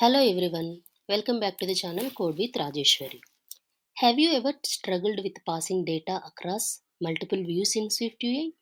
Hello everyone, welcome back to the channel Code with Rajeshwari. Have you ever struggled with passing data across multiple views in SwiftUI?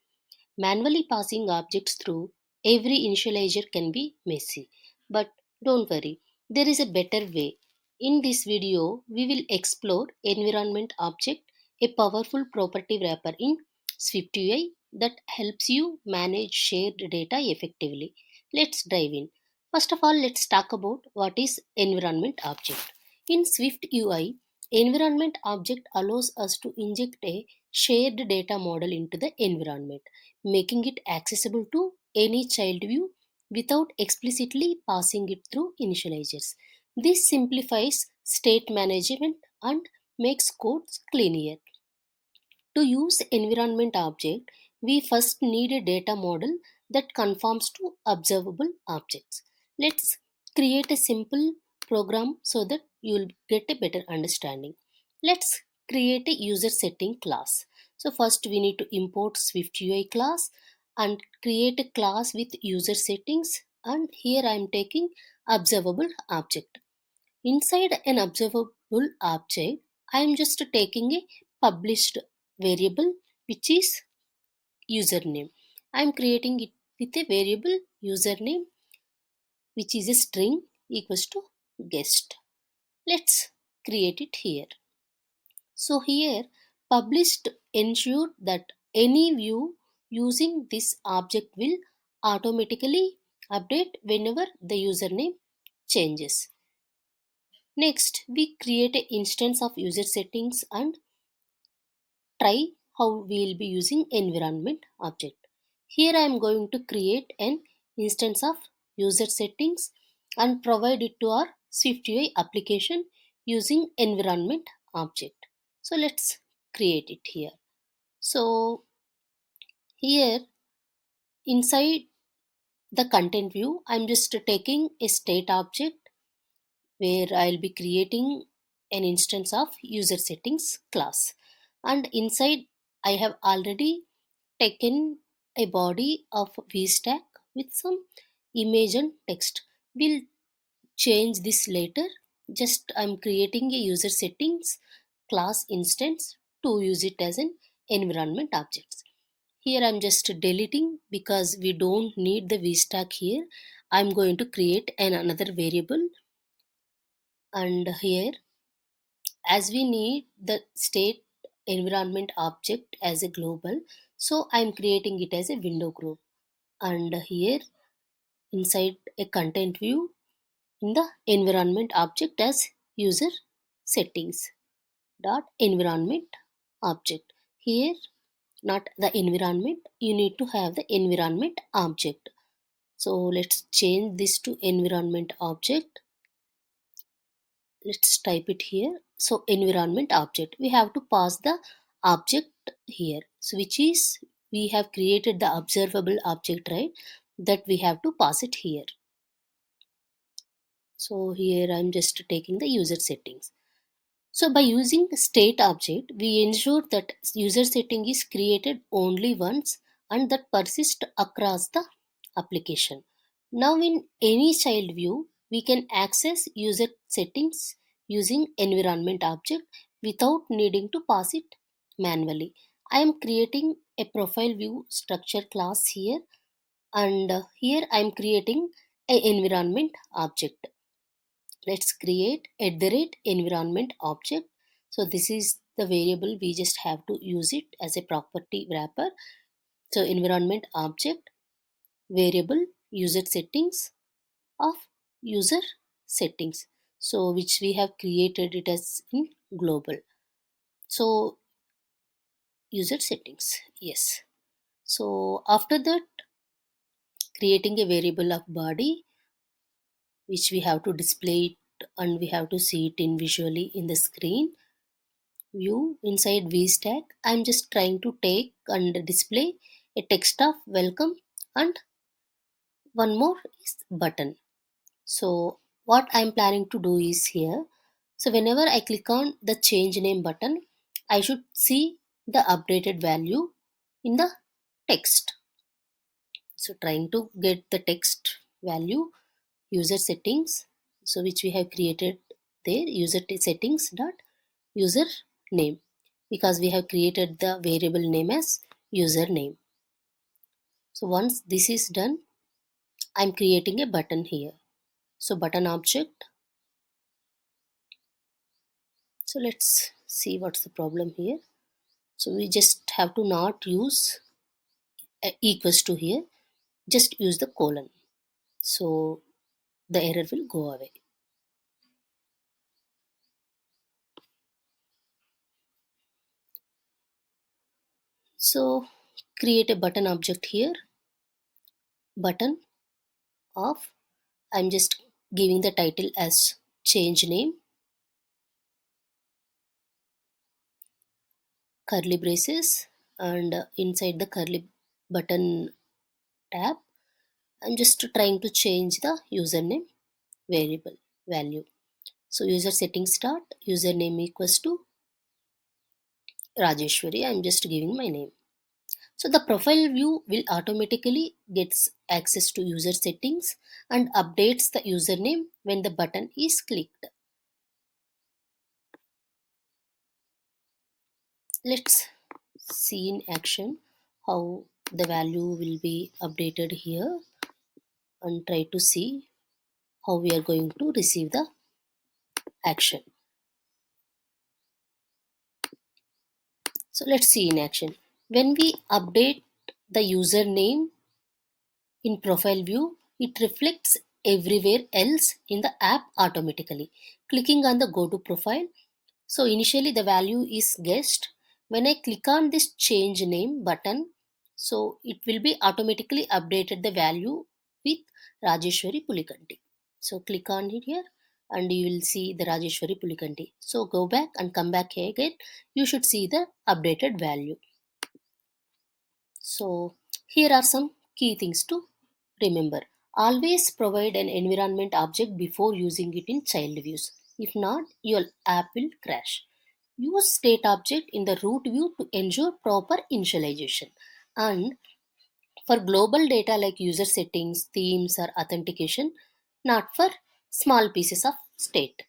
Manually passing objects through every initializer can be messy, but don't worry, there is a better way. In this video, we will explore environment object, a powerful property wrapper in SwiftUI that helps you manage shared data effectively. Let's dive in. First of all, let's talk about what is environment object. In SwiftUI, environment object allows us to inject a shared data model into the environment, making it accessible to any child view without explicitly passing it through initializers. This simplifies state management and makes codes cleaner. To use environment object, we first need a data model that conforms to observable objects. Let's create a simple program so that you will get a better understanding. Let's create a user setting class. So first we need to import SwiftUI class and create a class with user settings, and here I am taking observable object. Inside an observable object, I am just taking a published variable which is username. I am creating it with a variable username which is a string equals to guest. Let's create it here. So here published ensure that any view using this object will automatically update whenever the username changes. Next, we create an instance of user settings and try how we will be using environment object. Here I am going to create an instance of user settings and provide it to our SwiftUI application using environment object. So let's create it here. So here inside the content view, I'm just taking a state object where I'll be creating an instance of user settings class, and inside I have already taken a body of vstack with some image and text. We'll change this later. Just I'm creating a user settings class instance to use it as an environment object. Here I'm just deleting because we don't need the vstack here. I'm going to create another variable, and here as we need the state environment object as a global, so I'm creating it as a window group, and here inside a content view in the environment object as user settings dot environment object. Here not the environment, you need to have the environment object. So let's change this to environment object. Let's type it here. So environment object, we have to pass the object here, so which is we have created the observable object, right? That we have to pass it here. So here I'm just taking the user settings. So by using the state object, we ensure that user setting is created only once and that persists across the application. Now in any child view, we can access user settings using environment object without needing to pass it manually. I am creating a profile view structure class here, and here I am creating a environment object. Let's create @environment object. So this is the variable, we just have to use it as a property wrapper. So environment object variable user settings of user settings, so which we have created it as in global. So user settings, yes. So after that, creating a variable of body which we have to display it and we have to see it in visually in the screen view. Inside vstack, I'm just trying to take and display a text of welcome, and one more is button. So what I'm planning to do is here, so whenever I click on the change name button, I should see the updated value in the text. So trying to get the text value user settings, So which we have created there, user settings dot user name, because we have created the variable name as username. So once this is done, I'm creating a button here. So button object. So let's see what's the problem here. So we just have to not use equals to here, just use the colon. So the error will go away. So create a button object here, button of, I'm just giving the title as change name, curly braces, and inside the curly button tab, I'm just trying to change the username variable value. So user settings start, username equals to Rajeshwari, I'm just giving my name. So the profile view will automatically gets access to user settings and updates the username when the button is clicked. Let's see in action how the value will be updated here, and try to see how we are going to receive the action. So let's see in action. When we update the username in profile view, it reflects everywhere else in the app automatically. Clicking on the go to profile, so initially the value is guessed. When I click on this change name button, so it will be automatically updated the value with Rajeshwari Pulikanti. So click on it here and you will see the Rajeshwari Pulikanti. So go back and come back here again. You should see the updated value. So here are some key things to remember. Always provide an environment object before using it in child views. If not, your app will crash. Use state object in the root view to ensure proper initialization. And for global data like user settings, themes, or authentication, not for small pieces of state.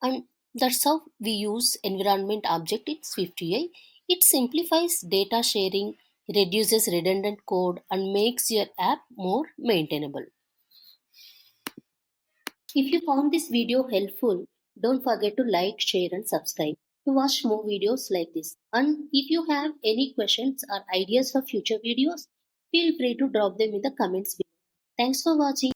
And that's how we use environment object in SwiftUI. It simplifies data sharing, reduces redundant code, and makes your app more maintainable. If you found this video helpful, don't forget to like, share, and subscribe to watch more videos like this. And if you have any questions or ideas for future videos, feel free to drop them in the comments below. Thanks for watching.